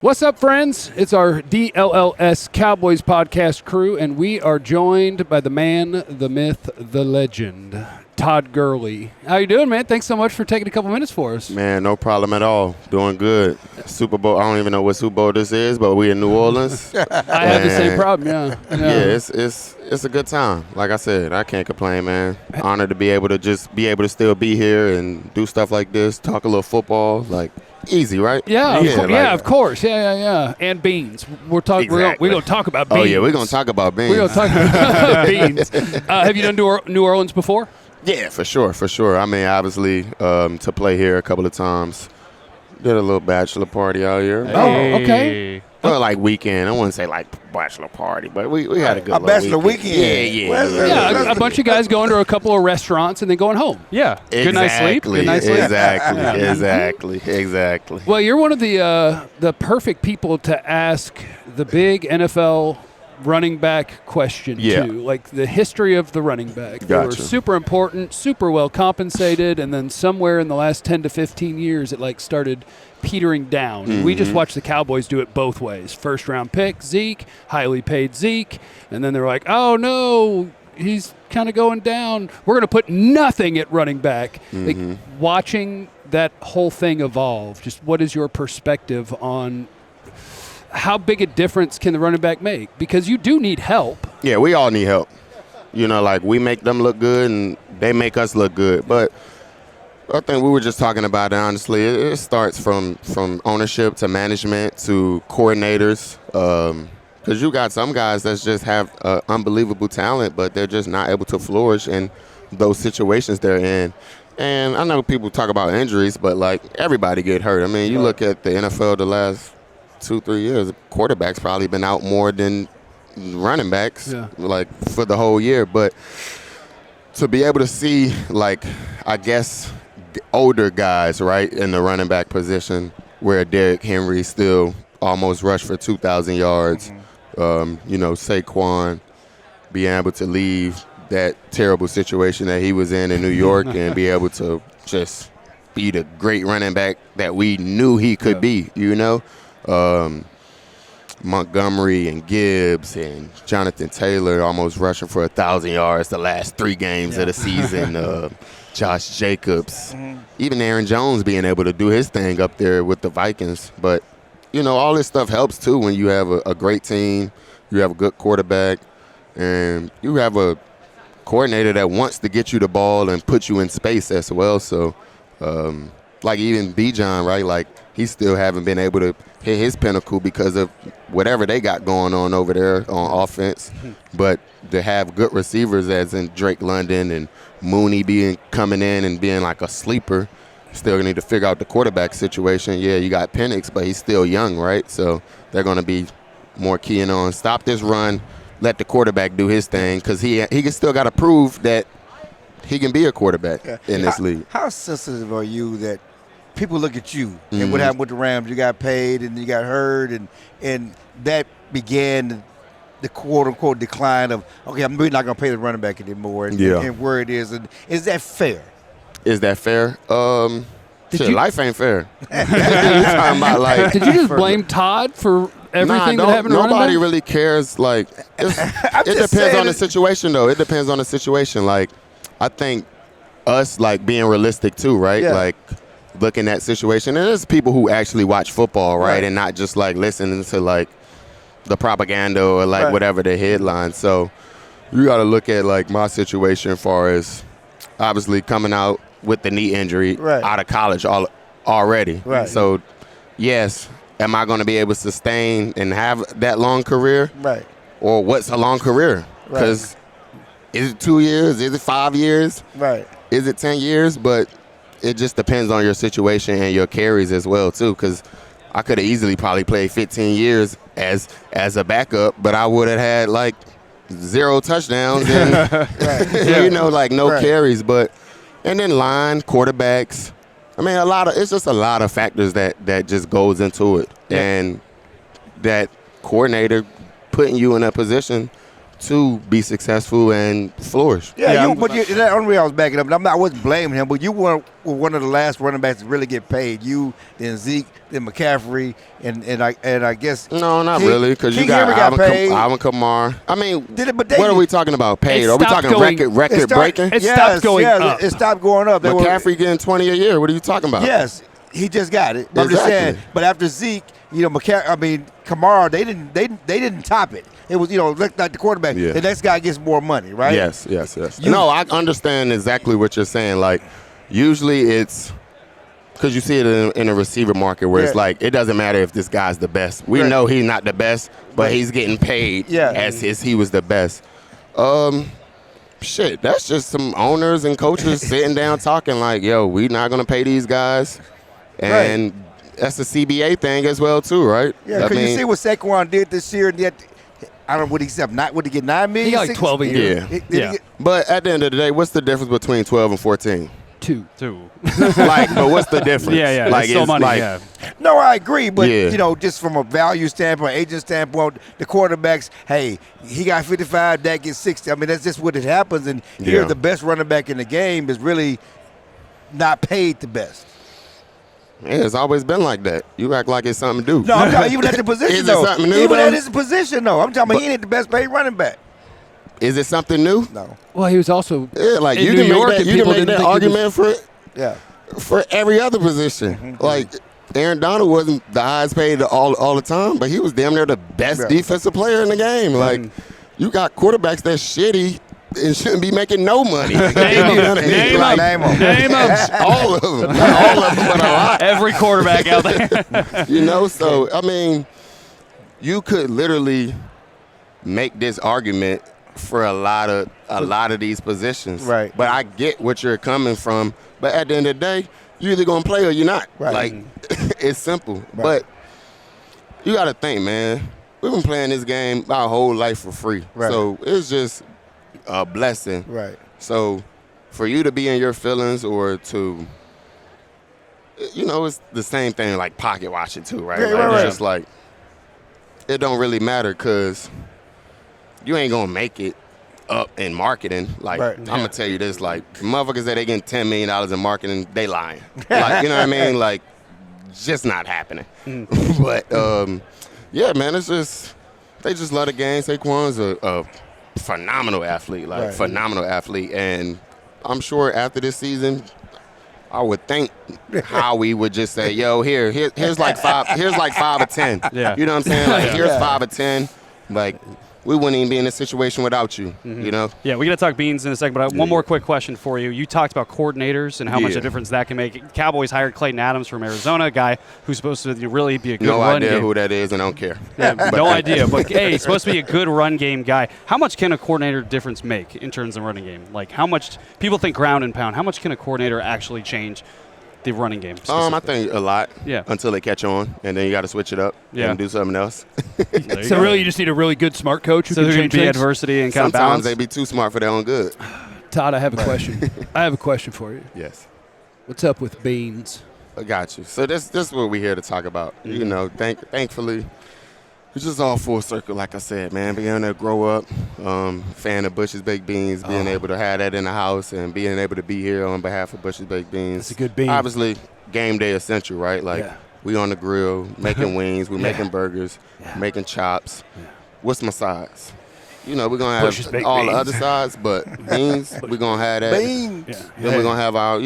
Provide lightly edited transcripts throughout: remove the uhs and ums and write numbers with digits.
What's up, friends? It's our DLLS Cowboys podcast crew, and we are joined by the man, the myth, the legend, Todd Gurley. How you doing, man? Thanks so much for taking a couple minutes for us. Man, no problem at all. Doing good. Super Bowl, I don't even know what Super Bowl this is, but we in New Orleans. I had the same problem, yeah. Yeah, it's a good time. Like I said, I can't complain, man. Honored to be able to still be here and do stuff like this, talk a little football, like easy, right? Of course. Yeah. And beans. We're going to talk about beans. Oh, yeah, we're going to talk about beans. We're going to talk about beans. Have you done New Orleans before? Yeah, for sure. I mean, obviously, to play here a couple of times. Did a little bachelor party out here. Hey. Oh, okay. Well, like weekend. I wouldn't say like bachelor party, but we had a good bachelor weekend. Yeah, a bunch of guys going to a couple of restaurants and then going home. Yeah. Exactly. Good night's sleep. Exactly. Well, you're one of the perfect people to ask the big NFL running back question, too. Like the history of the running back. They were super important, super well compensated, and then somewhere in the last 10 to 15 years it like started petering down. Mm-hmm. We just watched the Cowboys do it both ways. First round pick, Zeke, highly paid Zeke, and then they're like, oh no, he's kind of going down. We're going to put nothing at running back. Mm-hmm. Like, watching that whole thing evolve, just what is your perspective on how big a difference can the running back make? Because you do need help. Yeah, we all need help. You know, like we make them look good and they make us look good. But I think we were just talking about it, honestly. It starts from ownership to management to coordinators. Because you got some guys that just have unbelievable talent, but they're just not able to flourish in those situations they're in. And I know people talk about injuries, but, like, everybody get hurt. I mean, you look at the NFL the last 2-3 years, quarterbacks probably been out more than running backs, like, for the whole year. But to be able to see, like, I guess – older guys, right, in the running back position where Derrick Henry still almost rushed for 2,000 yards. Saquon being able to leave that terrible situation that he was in New York and be able to just be the great running back that we knew he could be, you know. Montgomery and Gibbs and Jonathan Taylor almost rushing for 1,000 yards the last 3 games of the season. Josh Jacobs, even Aaron Jones being able to do his thing up there with the Vikings. But, you know, all this stuff helps, too, when you have a great team, you have a good quarterback, and you have a coordinator that wants to get you the ball and put you in space as well. So, like even Bijan, right, like he still haven't been able to hit his pinnacle because of whatever they got going on over there on offense. But to have good receivers as in Drake London and Mooney coming in and being like a sleeper, still going to need to figure out the quarterback situation. Yeah, you got Penix, but he's still young, right? So they're going to be more keying on stop this run, let the quarterback do his thing, because he still got to prove that he can be a quarterback in this league. How sensitive are you that people look at you and what happened with the Rams? You got paid and you got hurt, and that began the quote-unquote decline of, okay, I'm really not going to pay the running back anymore and where it is. And is that fair? Is that fair? Life ain't fair. Talking about, like, did you just blame Todd for everything that happened to running nobody back? really cares. Like, it depends on the situation, though. It depends on the situation. Like, I think us, like, being realistic, too, right? Yeah. Like, looking at situation. And there's people who actually watch football, right? And not just, like, listening to, like, the propaganda or like whatever the headline. So you got to look at like my situation as far as obviously coming out with the knee injury out of college already. Right. So yes, am I going to be able to sustain and have that long career? Right. Or what's a long career? Because is it 2 years? Is it 5 years? Right. Is it 10 years? But it just depends on your situation and your carries as well too. Because I could have easily probably played 15 years as a backup, but I would have had like 0 touchdowns and no carries. But and then line quarterbacks. I mean, it's just a lot of factors that just goes into it, and that coordinator putting you in a position to be successful and flourish. Yeah, but that only way I was backing up. I wasn't blaming him, but you were one of the last running backs to really get paid. You, then Zeke, then McCaffrey, and I guess no, not really, because you got Alvin Kamara. I mean, what are we talking about? Paid? Are we talking record breaking? It stopped going up. It stopped going up. McCaffrey getting 20 a year. What are you talking about? Yes, he just got it. But I'm just saying. But after Zeke, Kamara, they didn't top it. It was, looked like the quarterback. Yeah. The next guy gets more money, right? Yes. No, I understand exactly what you're saying. Like, usually it's because you see it in a receiver market where it's like, it doesn't matter if this guy's the best. We know he's not the best, but he's getting paid as if he was the best. Shit, that's just some owners and coaches sitting down talking like, yo, we not going to pay these guys. And that's the CBA thing as well, too, right? Yeah, because you see what Saquon did this year, and yet, I don't know what he said. Would he get $9 million? He got like 12 a year. But at the end of the day, what's the difference between 12 and 14? Two. But what's the difference? Yeah. Like, it's still money. No, I agree, but just from a value standpoint, agent standpoint, the quarterbacks, hey, he got 55, that gets 60. I mean, that's just what it happens. And here, the best running back in the game is really not paid the best. Yeah, it's always been like that. You act like it's something to do. No, I'm talking even at the position, though. Is it something new, even at his position, though. I'm talking about he ain't the best paid running back. Is it something new? No. Well, he was also like in you New can York, make that, you can make that argument for every other position. Mm-hmm. Like Aaron Donald wasn't the highest paid all the time, but he was damn near the best defensive player in the game. Like you got quarterbacks that's shitty and shouldn't be making no money. Name them. All of them. Not all of them, but a lot. Every quarterback out there. So, I mean, you could literally make this argument for a lot of these positions. Right. But I get what you're coming from. But at the end of the day, you're either going to play or you're not. Right. Like, it's simple. Right. But you got to think, man. We've been playing this game our whole life for free. Right. So it's just a blessing. Right. So for you to be in your feelings or to, it's the same thing like pocket watching too, right? Yeah, It's just like, it don't really matter because you ain't going to make it up in marketing. Like, I'm going to tell you this, like, motherfuckers that they getting $10 million in marketing, they lying. Like, you know what I mean? Like, just not happening. But, yeah, man, it's just, they just love the game. Saquon's a phenomenal athlete, phenomenal athlete. And I'm sure after this season, I would think how we would just say, yo, here's like 5 or 10. Yeah. You know what I'm saying? Like, here's 5 or 10. Like, we wouldn't even be in this situation without you, you know? Yeah, we're going to talk Beans in a second, but one more quick question for you. You talked about coordinators and how much of a difference that can make. Cowboys hired Clayton Adams from Arizona, a guy who's supposed to really be a good run game. No idea who that is and don't care. Yeah, no idea. But, hey, he's supposed to be a good run game guy. How much can a coordinator difference make in terms of running game? Like, how much – people think ground and pound. How much can a coordinator actually change the running game? I think a lot. Yeah. Until they catch on, and then you got to switch it up and do something else. So really, you just need a really good, smart coach who can change things? So there can be adversity and kind of balance. Sometimes they be too smart for their own good. Todd, I have a question. I have a question for you. Yes. What's up with Beans? I got you. So this is what we're here to talk about. You know, thankfully, it's just all full circle, like I said, man. Being able to grow up, fan of Bush's Baked Beans, being able to have that in the house and being able to be here on behalf of Bush's Baked Beans. That's a good bean. Obviously, game day essential, right? Like, we on the grill, making wings, we making burgers, making chops. What's my sides? You know, we're going to have all the other sides, but beans, we're going to have that. Beans. Then we're going to have our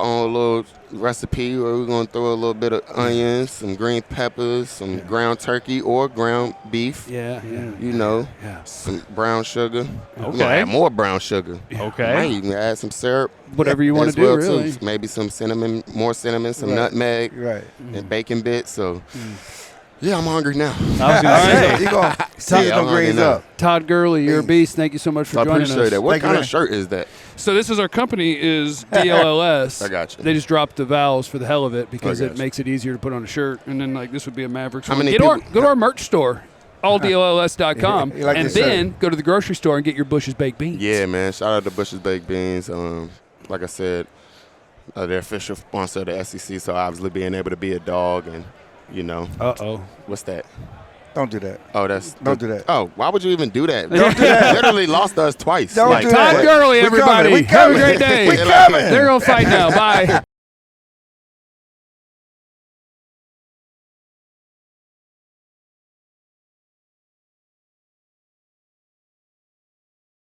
own little recipe where we're going to throw a little bit of onions, some green peppers, some ground turkey or ground beef. Some brown sugar. We're going to add more brown sugar. Okay. Might even add some syrup. Whatever you want to do, really. Too. Maybe some cinnamon, more cinnamon, some nutmeg, and bacon bits. So, yeah, I'm hungry now. I was going to say. You're going to see them greens up. Todd Gurley, you're a beast. Thank you so much for joining us. I appreciate that. What kind of shirt is that? So this is our company is DLLS. I got you. They just dropped the vowels for the hell of it because it makes it easier to put on a shirt. And then this would be a Mavericks. How many go to our merch store, alldlls.com, and then go to the grocery store and get your Bush's Baked Beans. Yeah, man. Shout out to Bush's Baked Beans. Like I said, they're official sponsor of the SEC, so obviously being able to be a dog and, Uh-oh. What's that? Don't do that. Oh, don't do that. Oh, why would you even do that? Don't do that. Literally lost us twice. Don't do that. Todd Gurley, everybody. We Have a coming. great day. We coming. They're going to fight now. Bye.